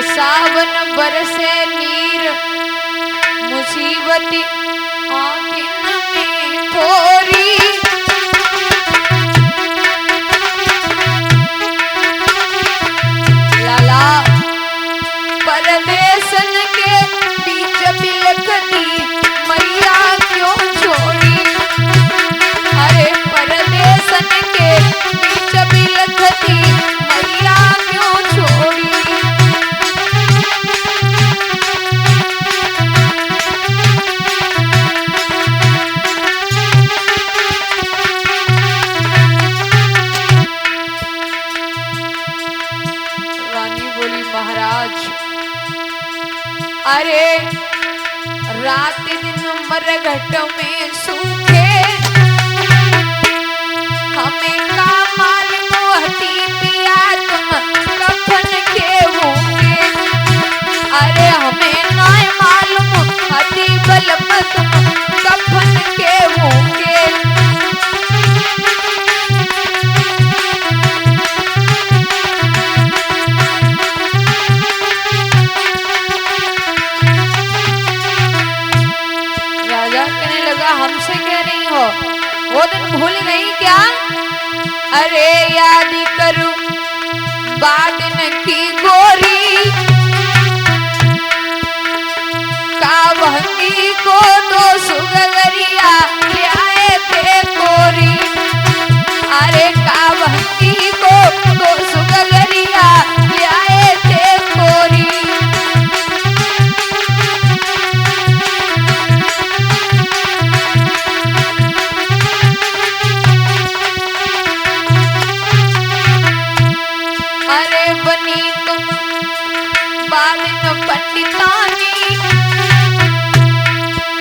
सावन बरसे नीर मुसीबती आंखिन में थोरी। लाला परदेसन के बीच बिलखती मैया क्यों छोड़ी। अरे परदेसन के बीच बिलखती मैया क्यों छोड़ी। अरे रात दिन मरघट में सूखे हमें का मालूम हती पिया तुम कफन के होंगे। अरे हमें ना मालूम हती बलम तुम कफन के होंगे। हमसे कह रही हो वो दिन भूल गई क्या। अरे याद करूं बादन की गोरी कावंगी को तो सुगरिया ले आए थे कोरी। अरे कावंगी को तो सुगरिया ले आए थे कोरी। बनी तुम बालिन पंडितानी।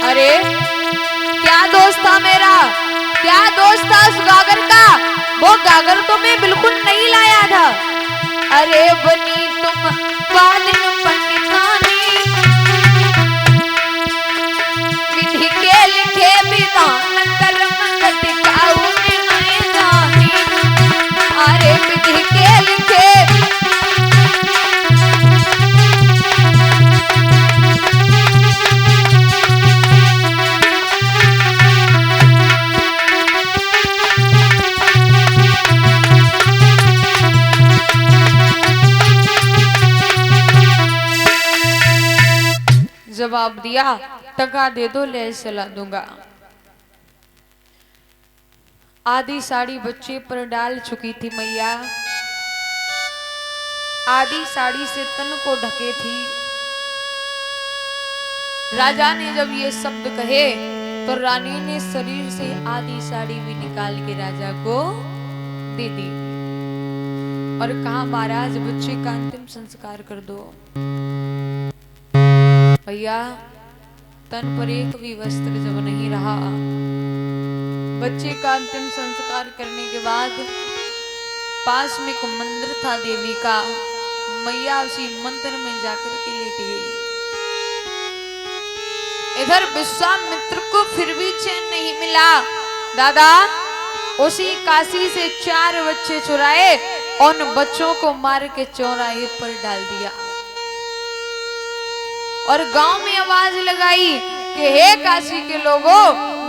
अरे क्या दोस्त था मेरा, क्या दोस्त था उस गागर का। वो गागर तो मैं बिल्कुल नहीं लाया था। अरे बनी तुम बालिन पंडितानी विधि के लिखे विधान कर्म घटिकाऊ नहीं जानी। अरे विधि के लिखे जवाब दिया टका दे दो ले चला दूंगा। आधी साड़ी बच्चे पर डाल चुकी थी मैया। आधी साड़ी से तन को ढके थी। राजा ने जब ये शब्द कहे तो रानी ने शरीर से आधी साड़ी भी निकाल के राजा को दे दी और कहा महाराज बच्चे का अंतिम संस्कार कर दो। भैया तन पर एक भी वस्त्र जब नहीं रहा। बच्चे का अंतिम संस्कार करने के बाद पास में एक मंदिर था देवी का। मैया उसी मंदिर में जाकर के लेट गई। इधर विश्वामित्र को फिर भी चैन नहीं मिला। दादा उसी काशी से 4 बच्चे चुराए और उन बच्चों को मार के चौराहे पर डाल दिया और गांव में आवाज लगाई कि हे काशी के लोगों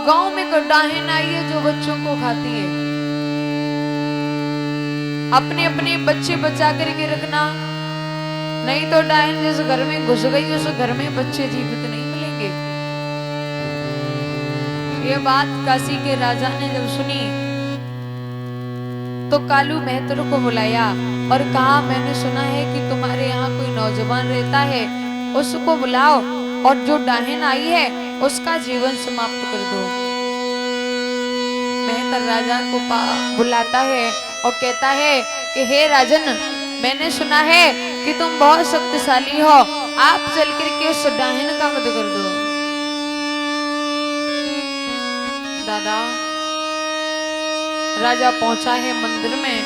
गांव में कोई डाहिन आई है जो बच्चों को खाती है। अपने अपने बच्चे बचा करके रखना, नहीं तो डाहिन जिस घर में घुस गई उस घर में बच्चे जीवित नहीं मिलेंगे। ये बात काशी के राजा ने जब सुनी तो कालू मेहतर को बुलाया और कहा मैंने सुना है कि तुम्हारे यहाँ कोई नौजवान रहता है, उसको बुलाओ और जो डाहिन आई है उसका जीवन समाप्त कर दो। मेहतर राजा को बुलाता है और कहता है कि हे राजन मैंने सुना है कि तुम बहुत शक्तिशाली हो, आप चल करके उस डाहिन का वध कर दो। दादा राजा पहुंचा है मंदिर में,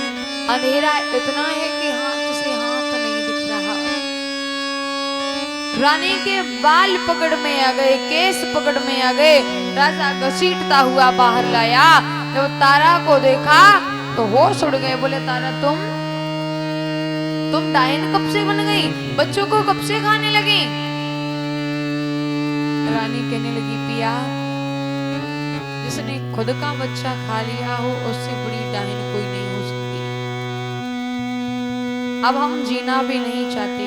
अंधेरा इतना है कि हाथ से हाथ नहीं दिख रहा। रानी के बाल पकड़ में आ गए, केस पकड़ में आ गए। राजा घसीटता हुआ बाहर लाया। जब तारा को देखा तो होश उड़ गए। बोले तारा तुम तुम डायन कब से बन गई, बच्चों को कब से खाने लगी। रानी कहने लगी पिया, जिसने खुद का बच्चा खा लिया हो उससे बड़ी डायन कोई नहीं हो सकती। अब हम जीना भी नहीं चाहते,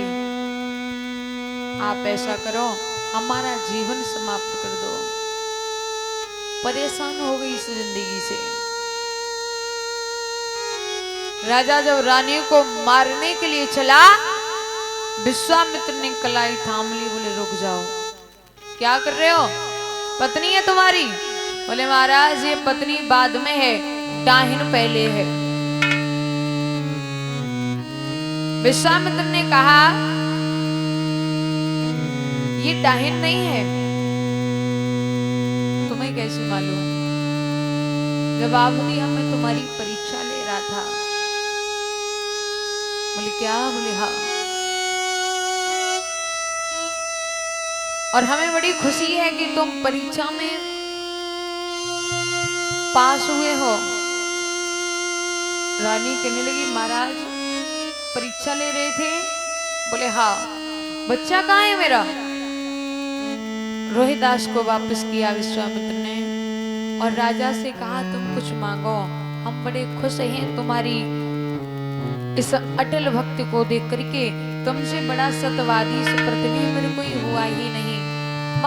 आप ऐसा करो हमारा जीवन समाप्त कर दो, परेशान हो गई इस जिंदगी से। राजा जब रानी को मारने के लिए चला, विश्वामित्र ने कलाई थाम ली, बोले रुक जाओ, क्या कर रहे हो, पत्नी है तुम्हारी। बोले महाराज ये पत्नी बाद में है, डाहिन पहले है। विश्वामित्र ने कहा ये डाहिन नहीं है, तुम्हें कैसे मालूम। जवाब दिया मैं तुम्हारी परीक्षा ले रहा था। बोले क्या, बोले हाँ, और हमें बड़ी खुशी है कि तुम परीक्षा में पास हुए हो। रानी कहने लगी महाराज परीक्षा ले रहे थे। बोले हाँ, बच्चा कहाँ है मेरा। रोहिदास को वापस किया विश्वामित्र ने और राजा से कहा तुम कुछ मांगो, हम बड़े खुश हैं तुम्हारी इस अटल भक्ति को देख करके, तुमसे बड़ा सतवादी इस पृथ्वी पर कोई हुआ ही नहीं।